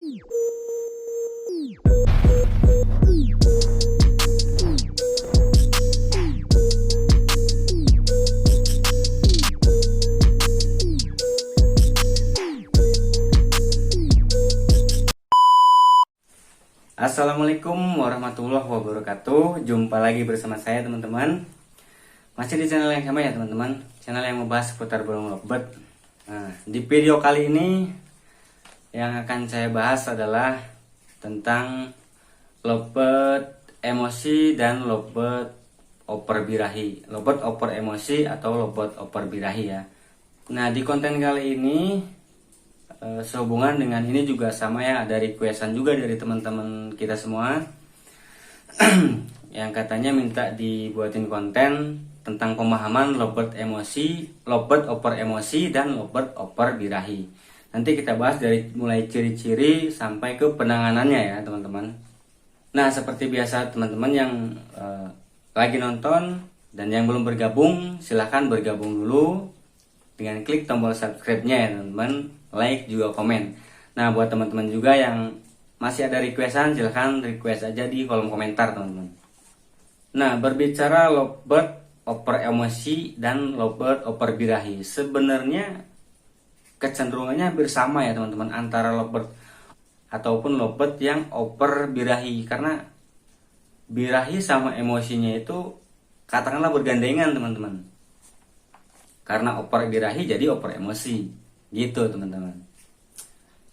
Assalamualaikum warahmatullahi wabarakatuh. Jumpa lagi bersama saya teman-teman. Masih di channel yang sama ya teman-teman. Channel yang membahas seputar burung lovebird. Nah, di video kali ini yang akan saya bahas adalah tentang lovebird emosi dan lovebird oper birahi. Lovebird oper emosi atau lovebird oper birahi ya. Nah, di konten kali ini sehubungan dengan ini juga sama ya, ada requestan juga dari teman-teman kita semua yang katanya minta dibuatin konten tentang pemahaman lovebird emosi, lovebird oper emosi dan lovebird oper birahi. Nanti kita bahas dari mulai ciri-ciri sampai ke penanganannya ya teman-teman. Nah, seperti biasa teman-teman yang lagi nonton dan yang belum bergabung, silahkan bergabung dulu dengan klik tombol subscribe-nya ya teman-teman, like juga komen. Nah, buat teman-teman juga yang masih ada requestan, silahkan request aja di kolom komentar teman-teman. Nah, berbicara lovebird oper emosi dan lovebird oper birahi, sebenarnya kecenderungannya hampir sama ya teman-teman antara lovebird ataupun lovebird yang oper birahi, karena birahi sama emosinya itu katakanlah bergandengan teman-teman. Karena oper birahi jadi oper emosi gitu teman-teman.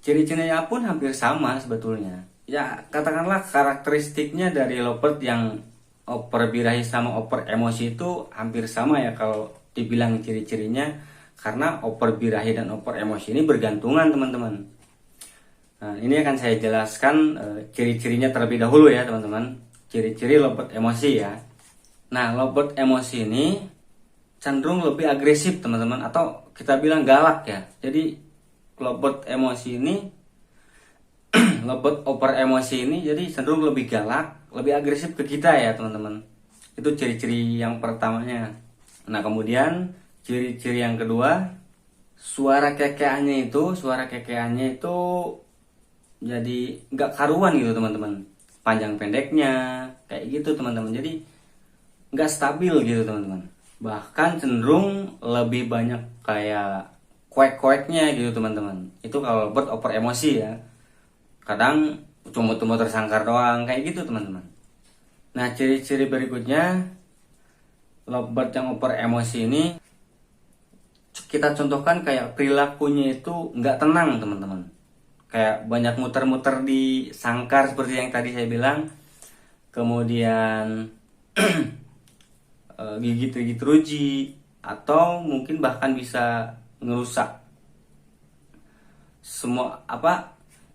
Ciri-cirinya pun hampir sama sebetulnya. Ya katakanlah karakteristiknya dari lovebird yang oper birahi sama oper emosi itu hampir sama ya kalau dibilang ciri-cirinya, karena oper birahi dan oper emosi ini bergantungan teman-teman. Nah, ini akan saya jelaskan ciri-cirinya terlebih dahulu ya teman-teman. Ciri-ciri lovebird emosi ya. Nah, lovebird emosi ini cenderung lebih agresif teman-teman, atau kita bilang galak ya. Jadi lovebird emosi ini lovebird oper emosi ini jadi cenderung lebih galak, lebih agresif ke kita ya teman-teman. Itu ciri-ciri yang pertamanya. Nah, kemudian ciri-ciri yang kedua, suara kekeannya itu jadi nggak karuan gitu teman-teman. Panjang pendeknya kayak gitu teman-teman. Jadi nggak stabil gitu teman-teman. Bahkan cenderung lebih banyak kayak kuek-kueknya gitu teman-teman. Itu kalau lovebird oper emosi ya. Kadang cuma tersangkar doang kayak gitu teman-teman. Nah, ciri-ciri berikutnya lovebird yang oper emosi ini, kita contohkan kayak perilakunya itu nggak tenang teman-teman. Kayak banyak muter-muter di sangkar seperti yang tadi saya bilang. Kemudian gigit-gigit ruji, atau mungkin bahkan bisa ngerusak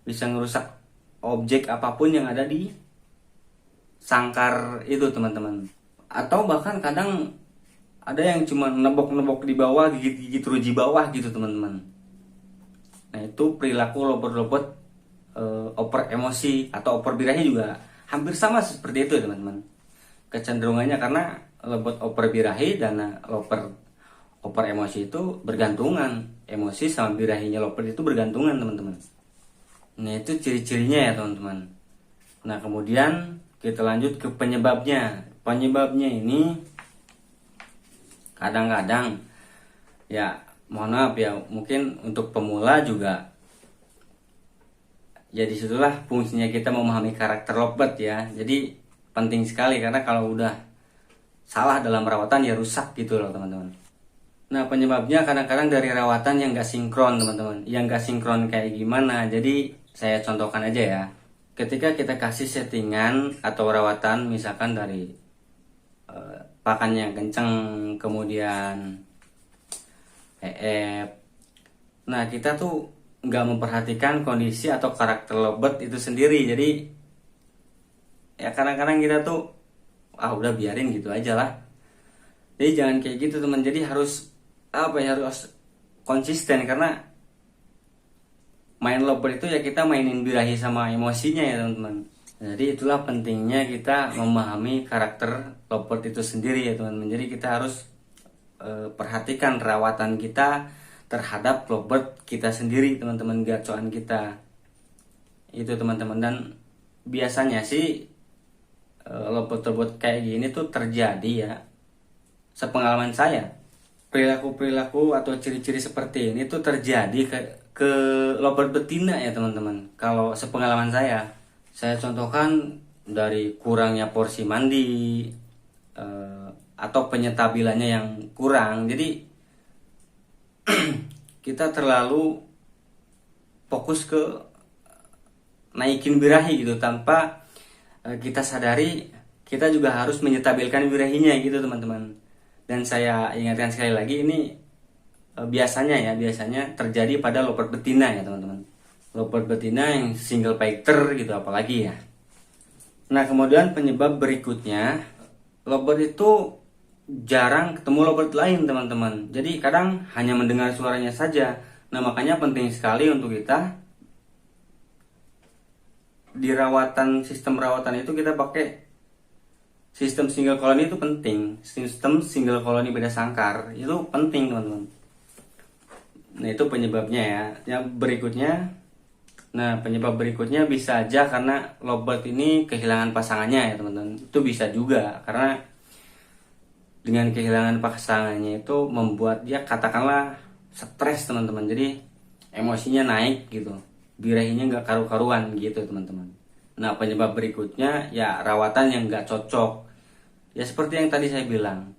bisa ngerusak objek apapun yang ada di sangkar itu teman-teman. Atau bahkan kadang ada yang cuma nebok-nebok di bawah, gigit-gigit ruji bawah gitu teman-teman. Nah, itu perilaku lovebird oper emosi atau oper birahi juga hampir sama seperti itu teman-teman. Kecenderungannya karena lovebird oper birahi dan lovebird oper emosi itu bergantungan. Emosi sama birahinya lovebird itu bergantungan teman-teman. Nah, itu ciri-cirinya ya teman-teman. Nah, kemudian kita lanjut ke penyebabnya. Penyebabnya ini kadang-kadang ya, mohon maaf ya, mungkin untuk pemula juga ya, disitulah fungsinya kita memahami karakter lovebird ya. Jadi penting sekali, karena kalau udah salah dalam perawatan ya rusak gitu loh teman-teman. Nah, penyebabnya kadang-kadang dari rawatan yang gak sinkron teman-teman. Yang gak sinkron kayak gimana? Jadi saya contohkan aja ya. Ketika kita kasih settingan atau rawatan misalkan dari pakan yang kenceng, kemudian nah, kita tuh nggak memperhatikan kondisi atau karakter lovebird itu sendiri. Jadi ya kadang-kadang kita tuh udah biarin gitu aja lah. Jadi jangan kayak gitu teman. Jadi harus harus konsisten, karena main lovebird itu ya kita mainin birahi sama emosinya ya teman-teman. Jadi itulah pentingnya kita memahami karakter lovebird itu sendiri ya teman-teman. Jadi kita harus perhatikan rawatan kita terhadap lovebird kita sendiri teman-teman, gacoan kita. itu teman-teman. Dan biasanya sih robot-robot kayak gini tuh terjadi ya, sepengalaman saya, perilaku-perilaku atau ciri-ciri seperti ini tuh terjadi ke robot betina ya teman-teman. Kalau sepengalaman saya contohkan dari kurangnya porsi mandi, atau penyetabilannya yang kurang. Jadi kita terlalu fokus ke naikin birahi gitu, tanpa kita sadari kita juga harus menyetabilkan birahinya gitu teman-teman. Dan saya ingatkan sekali lagi, ini biasanya terjadi pada lovebird betina ya teman-teman. Lovebird betina yang single fighter gitu apalagi ya. Nah kemudian penyebab berikutnya, lovebird itu jarang ketemu lovebird lain teman-teman. Jadi kadang hanya mendengar suaranya saja. Nah makanya penting sekali untuk kita di sistem rawatan itu kita pakai sistem single colony. Itu penting. Sistem single colony beda sangkar itu penting teman-teman. Nah itu penyebabnya ya. Penyebab berikutnya bisa aja karena lovebird ini kehilangan pasangannya ya teman-teman. Itu bisa juga karena dengan kehilangan pasangannya itu membuat dia katakanlah stres teman-teman. Jadi emosinya naik gitu, birahinya nggak karu-karuan gitu teman-teman. Nah penyebab berikutnya ya rawatan yang nggak cocok. Ya seperti yang tadi saya bilang.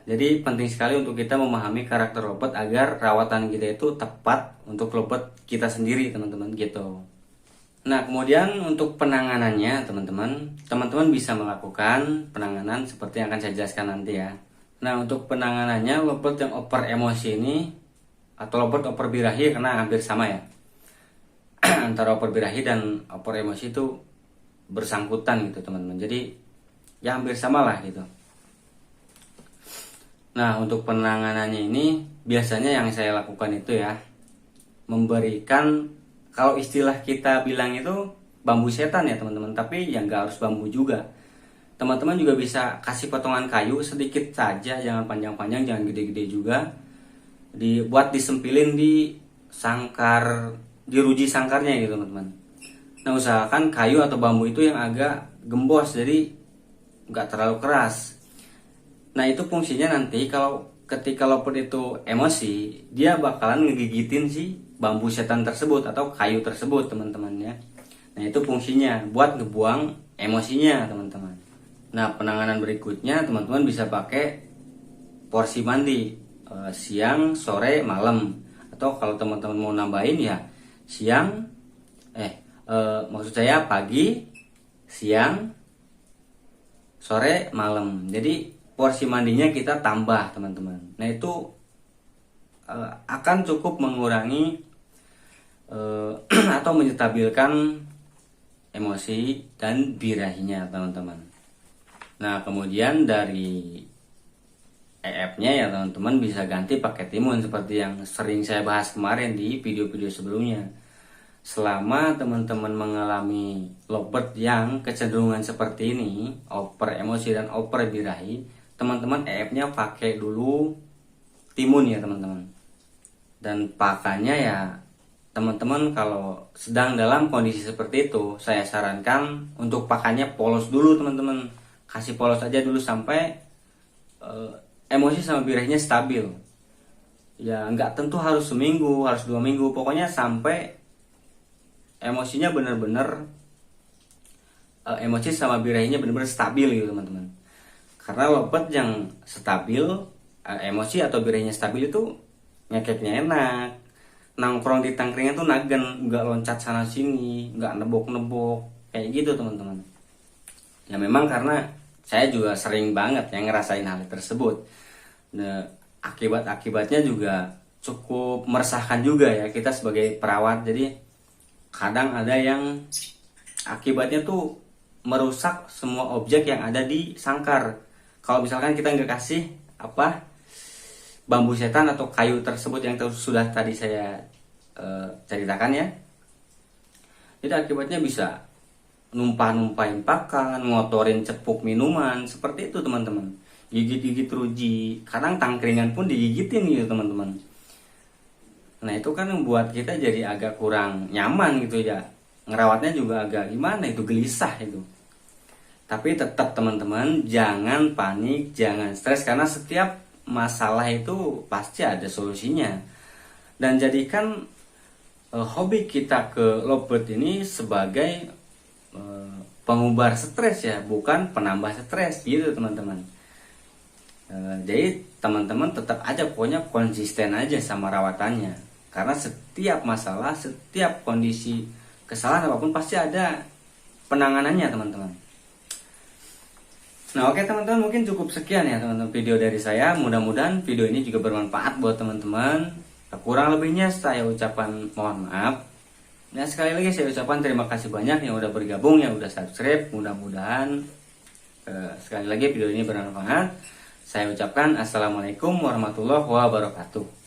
Jadi penting sekali untuk kita memahami karakter robot agar rawatan kita itu tepat untuk robot kita sendiri teman-teman gitu. Nah kemudian untuk penanganannya teman-teman bisa melakukan penanganan seperti yang akan saya jelaskan nanti ya. Nah untuk penanganannya, robot yang oper emosi ini atau robot oper birahi karena hampir sama ya antara oper birahi dan oper emosi itu bersangkutan gitu teman-teman. Jadi ya hampir sama lah gitu. Nah untuk penanganannya ini biasanya yang saya lakukan itu ya, memberikan, kalau istilah kita bilang itu bambu setan ya teman-teman, tapi ya nggak harus bambu juga. Teman-teman juga bisa kasih potongan kayu sedikit saja, jangan panjang-panjang, jangan gede-gede juga. Dibuat disempilin di sangkar, di ruji sangkarnya gitu teman-teman. Nah usahakan kayu atau bambu itu yang agak gembos, jadi nggak terlalu keras. Nah itu fungsinya nanti kalau ketika lovebird itu emosi, dia bakalan ngegigitin si bambu setan tersebut atau kayu tersebut teman-teman ya. Nah itu fungsinya buat ngebuang emosinya teman-teman. Nah penanganan berikutnya teman-teman bisa pakai porsi mandi siang, sore, malam. Atau kalau teman-teman mau nambahin ya siang, maksud saya pagi, siang, sore, malam. Jadi porsi mandinya kita tambah teman-teman. Nah itu akan cukup mengurangi atau menyetabilkan emosi dan birahinya teman-teman. Nah kemudian dari EF-nya ya teman-teman bisa ganti pakai timun seperti yang sering saya bahas kemarin di video-video sebelumnya. Selama teman-teman mengalami lovebird yang kecenderungan seperti ini, oper emosi dan oper birahi, teman-teman EF-nya pakai dulu timun ya teman-teman. Dan pakannya ya teman-teman kalau sedang dalam kondisi seperti itu, saya sarankan untuk pakannya polos dulu teman-teman. Kasih polos aja dulu sampai emosi sama birahinya stabil. Ya nggak tentu harus seminggu, harus 2 minggu, pokoknya sampai emosinya benar-benar emosi sama birahinya benar-benar stabil gitu teman-teman. Karena lovebird yang stabil, emosi atau birahinya stabil itu ngekeknya enak, nongkrong di tangkringan tuh nagen, nggak loncat sana sini, nggak nebok-nebok kayak gitu teman-teman. Ya memang karena saya juga sering banget yang ngerasain hal tersebut. Nah, akibatnya juga cukup meresahkan juga ya kita sebagai perawat. Jadi kadang ada yang akibatnya tuh merusak semua objek yang ada di sangkar. Kalau misalkan kita nggak kasih bambu setan atau kayu tersebut yang sudah tadi saya ceritakan ya, jadi akibatnya bisa numpah-numpahin pakan, ngotorin cepuk minuman, seperti itu teman-teman. Gigit-gigit ruji, kadang tangkringan pun digigitin gitu teman-teman. Nah itu kan membuat kita jadi agak kurang nyaman gitu ya, ngerawatnya juga agak gimana itu, gelisah itu. Tapi tetap teman-teman jangan panik, jangan stres, karena setiap masalah itu pasti ada solusinya. Dan jadikan hobi kita ke lovebird ini sebagai pengubar stres ya, bukan penambah stres gitu teman-teman. Jadi teman-teman tetap aja pokoknya konsisten aja sama rawatannya, karena setiap masalah, setiap kondisi kesalahan apapun pasti ada penanganannya teman-teman. Nah oke teman-teman, mungkin cukup sekian ya teman-teman video dari saya. Mudah-mudahan video ini juga bermanfaat buat teman-teman. Kurang lebihnya saya ucapan mohon maaf. Nah sekali lagi saya ucapkan terima kasih banyak yang udah bergabung, yang udah subscribe. Mudah-mudahan sekali lagi video ini bermanfaat. Saya ucapkan assalamualaikum warahmatullahi wabarakatuh.